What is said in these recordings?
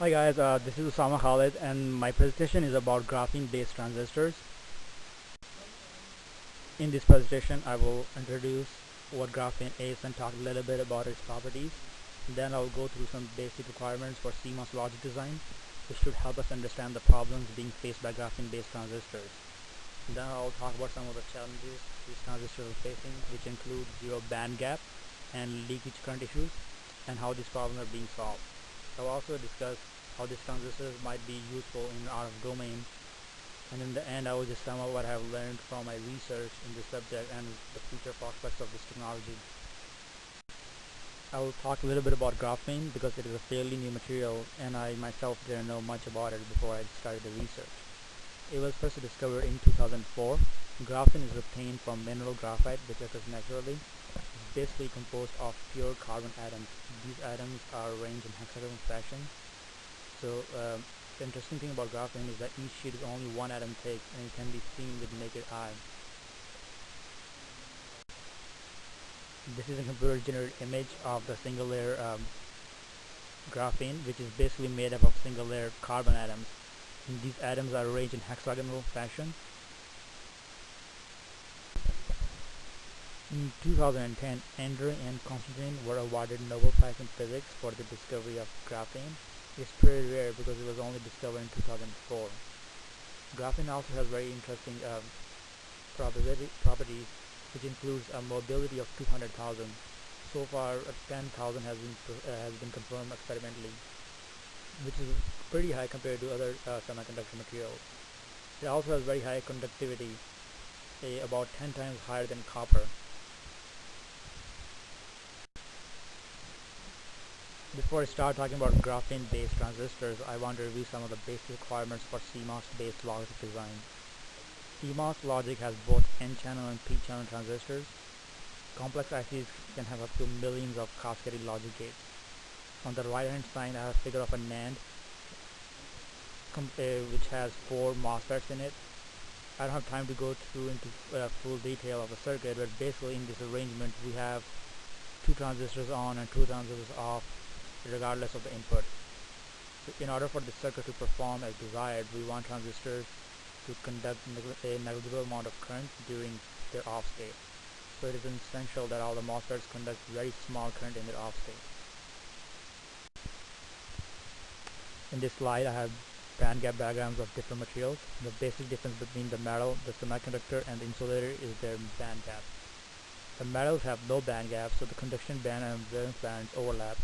Hi guys, this is Usama Khalid and my presentation is about graphene based transistors. In this presentation I will introduce what graphene is and talk a little bit about its properties. Then I'll go through some basic requirements for CMOS logic design, which should help us understand the problems being faced by graphene based transistors. Then I'll talk about some of the challenges these transistors are facing, which include zero band gap and leakage current issues, and how these problems are being solved. I'll also discuss how these transistors might be useful in our domain, and in the end I will just sum up what I have learned from my research in this subject and the future prospects of this technology. I will talk a little bit about graphene because it is a fairly new material and I myself didn't know much about it before I started the research. It was first discovered in 2004. Graphene is obtained from mineral graphite, which occurs naturally. It's basically composed of pure carbon atoms. These atoms are arranged in hexagonal fashion. So the interesting thing about graphene is that each sheet is only one atom thick and it can be seen with naked eye. This is a computer generated image of the single layer graphene, which is basically made up of single layer carbon atoms. And these atoms are arranged in hexagonal fashion. In 2010, Andrei and Konstantin were awarded Nobel Prize in Physics for the discovery of graphene. It's pretty rare because it was only discovered in 2004. Graphene also has very interesting properties, which includes a mobility of 200,000. So far, 10,000 has been confirmed experimentally, which is pretty high compared to other semiconductor materials. It also has very high conductivity, about 10 times higher than copper. Before I start talking about graphene-based transistors, I want to review some of the basic requirements for CMOS-based logic design. CMOS logic has both N-channel and P-channel transistors. Complex ICs can have up to millions of cascaded logic gates. On the right-hand side, I have a figure of a NAND, which has 4 MOSFETs in it. I don't have time to go through into full detail of the circuit, but basically in this arrangement we have 2 transistors on and 2 transistors off, regardless of the input. So in order for the circuit to perform as desired, we want transistors to conduct a negligible amount of current during their off state. So it is essential that all the MOSFETs conduct very small current in their off state. In this slide I have band gap diagrams of different materials. The basic difference between the metal, the semiconductor and the insulator is their band gap. The metals have no band gap, so the conduction band and valence bands overlap.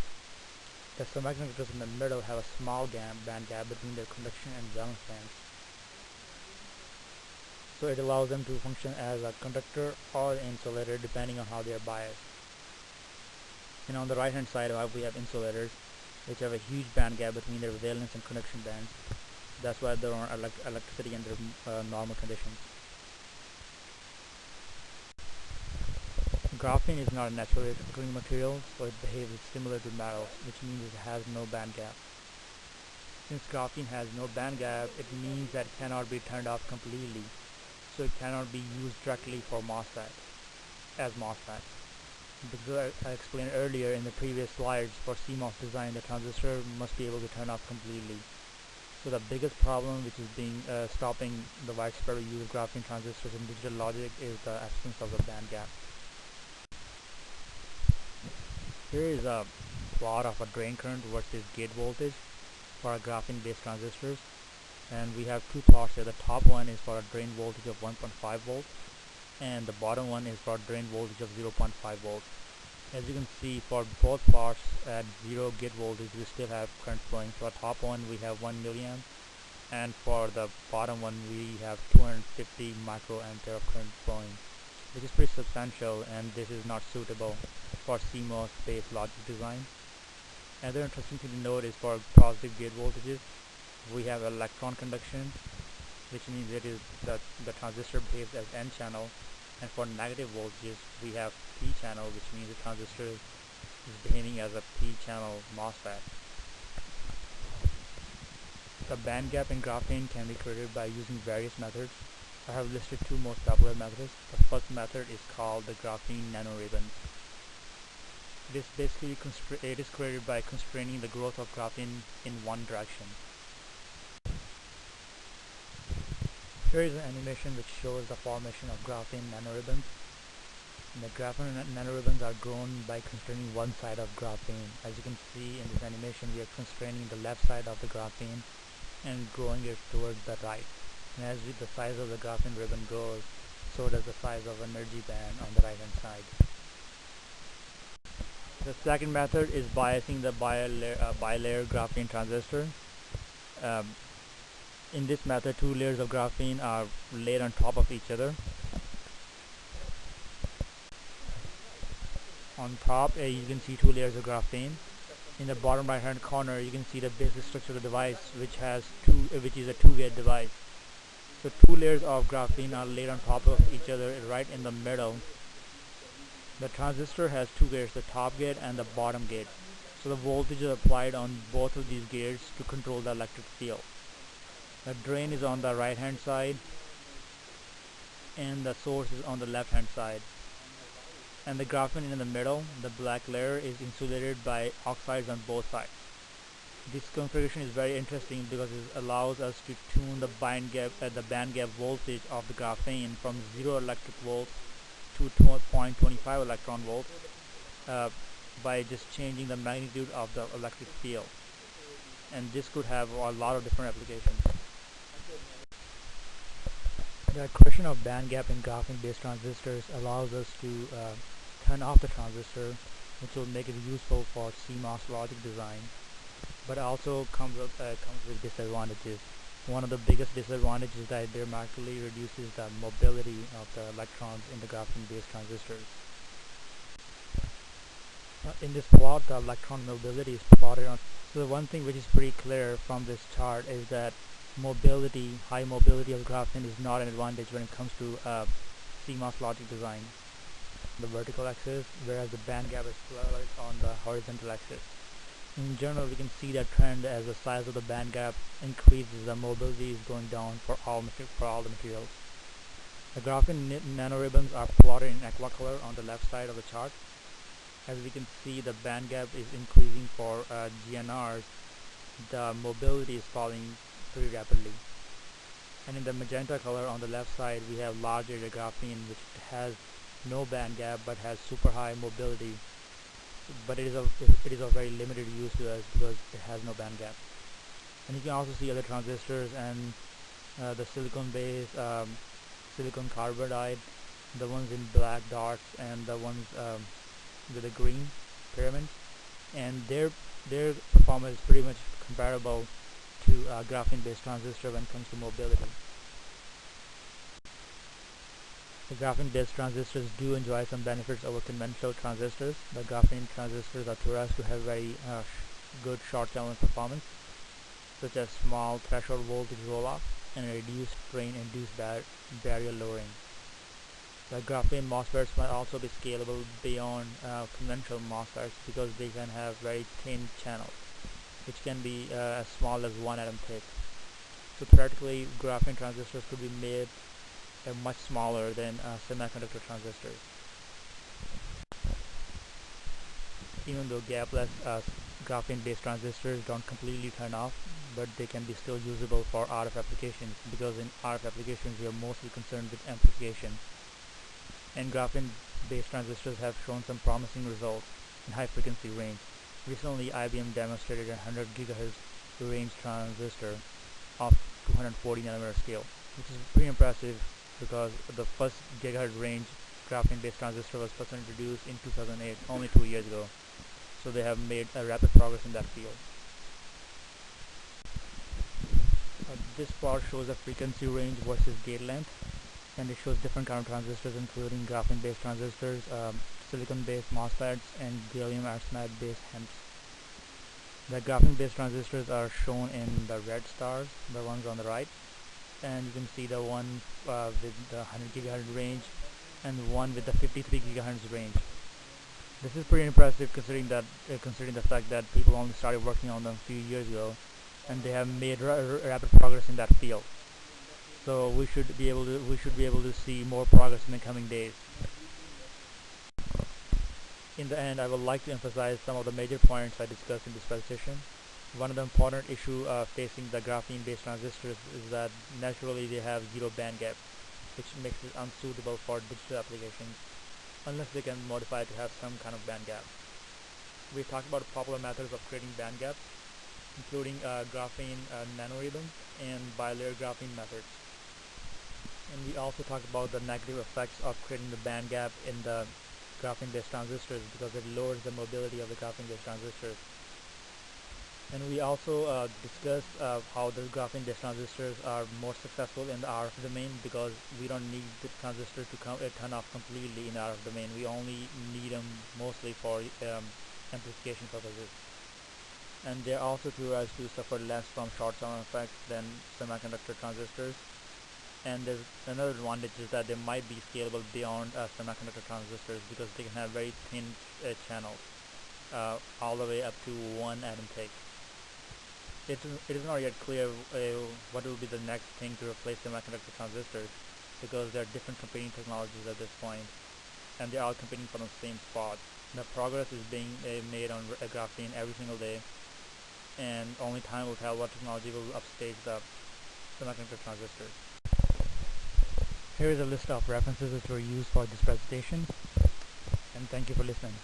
The semiconductors in the middle have a small band gap between their conduction and valence bands. So it allows them to function as a conductor or an insulator depending on how they are biased. And on the right hand side we have insulators, which have a huge band gap between their valence and conduction bands. That's why there are electricity under normal conditions. Graphene is not a naturally occurring material, so it behaves similar to metals, which means it has no band gap. Since graphene has no band gap, it means that it cannot be turned off completely, so it cannot be used directly for MOSFET, as MOSFET. Because I explained earlier in the previous slides, for CMOS design, the transistor must be able to turn off completely. So the biggest problem which is being stopping the widespread use of graphene transistors in digital logic is the absence of the band gap. Here is a plot of a drain current versus gate voltage for our graphene based transistors, and we have 2 plots here. The top one is for a drain voltage of 1.5 volts and the bottom one is for a drain voltage of 0.5 volts. As you can see, for both plots at 0 gate voltage we still have current flowing. For the top one we have 1 milliamp and for the bottom one we have 250 microampere of current flowing, which is pretty substantial, and this is not suitable for CMOS based logic design. Another interesting thing to note is for positive gate voltages we have electron conduction, which means it is that the transistor behaves as N channel, and for negative voltages we have P channel, which means the transistor is behaving as a P channel MOSFET. The band gap in graphene can be created by using various methods. I have listed 2 most popular methods. The first method is called the graphene nanoribbon. This basically it is created by constraining the growth of graphene in one direction. Here is an animation which shows the formation of graphene nanoribbons. And the graphene nanoribbons are grown by constraining one side of graphene. As you can see in this animation, we are constraining the left side of the graphene and growing it towards the right. And as the size of the graphene ribbon grows, so does the size of energy band on the right hand side. The second method is biasing the bilayer graphene transistor. In this method, two layers of graphene are laid on top of each other. On top, you can see two layers of graphene. In the bottom right hand corner, you can see the basic structure of the device, which is a two-gate device. So two layers of graphene are laid on top of each other right in the middle. The transistor has two gates, the top gate and the bottom gate. So the voltage is applied on both of these gates to control the electric field. The drain is on the right hand side and the source is on the left hand side. And the graphene in the middle, the black layer, is insulated by oxides on both sides. This configuration is very interesting because it allows us to tune the band gap voltage of the graphene from 0 electric volts to 0.25 electron volts by just changing the magnitude of the electric field. And this could have a lot of different applications. The creation of band gap in graphene-based transistors allows us to turn off the transistor, which will make it useful for CMOS logic design, but also comes with disadvantages. One of the biggest disadvantages is that it markedly reduces the mobility of the electrons in the graphene-based transistors. In this plot, the electron mobility is plotted on. So the one thing which is pretty clear from this chart is that high mobility of graphene is not an advantage when it comes to CMOS logic design. The vertical axis, whereas the band gap is plotted on the horizontal axis. In general, we can see that trend as the size of the band gap increases, the mobility is going down for all the materials. The graphene nanoribbons are plotted in aqua color on the left side of the chart. As we can see, the band gap is increasing for GNRs. The mobility is falling pretty rapidly. And in the magenta color on the left side, we have large area graphene, which has no band gap but has super high mobility. But it is of very limited use to us because it has no band gap. And you can also see other transistors and the silicon-based silicon carbide, the ones in black dots and the ones with the green pyramids, and their performance is pretty much comparable to graphene-based transistor when it comes to mobility. The graphene-based transistors do enjoy some benefits over conventional transistors. The graphene transistors are theorized to have very good short channel performance, such as small threshold voltage roll-off and reduced drain-induced barrier lowering. The graphene MOSFETs might also be scalable beyond conventional MOSFETs because they can have very thin channels, which can be as small as 1 atom thick. So theoretically, graphene transistors could be made much smaller than semiconductor transistors. Even though gapless graphene-based transistors don't completely turn off, but they can be still usable for RF applications, because in RF applications we are mostly concerned with amplification. And graphene-based transistors have shown some promising results in high frequency range. Recently, IBM demonstrated a 100 GHz range transistor of 240 nanometer scale, which is pretty impressive because the first gigahertz range graphene-based transistor was first introduced in 2008, only 2 years ago. So they have made a rapid progress in that field. This plot shows the frequency range versus gate length, and it shows different kind of transistors, including graphene-based transistors, silicon-based MOSFETs, and gallium arsenide-based HEMTs. The graphene-based transistors are shown in the red stars, the ones on the right, and you can see the one with the 100 GHz range and one with the 53 GHz range. This is pretty impressive considering the fact that people only started working on them a few years ago, and they have made rapid progress in that field. So we should be able to see more progress in the coming days. In the end, I would like to emphasize some of the major points I discussed in this presentation. One of the important issues facing the graphene-based transistors is that naturally they have zero band gap, which makes it unsuitable for digital applications unless they can modify to have some kind of band gap. We talked about popular methods of creating band gaps, including graphene nanoribbons and bilayer graphene methods. And we also talked about the negative effects of creating the band gap in the graphene-based transistors because it lowers the mobility of the graphene-based transistors. And we also discussed how the graphene-based transistors are more successful in the RF domain because we don't need the transistor to turn off completely in the RF domain. We only need them mostly for amplification purposes. And they're also theorized to suffer less from short-term effects than semiconductor transistors. And there's another advantage is that they might be scalable beyond semiconductor transistors because they can have very thin channels, all the way up to 1 atom thick. It is not yet clear what will be the next thing to replace semiconductor transistors because there are different competing technologies at this point, and they're all competing for the same spot. The progress is being made on graphene every single day, and only time will tell what technology will upstage the semiconductor transistors. Here is a list of references which were used for this presentation, and thank you for listening.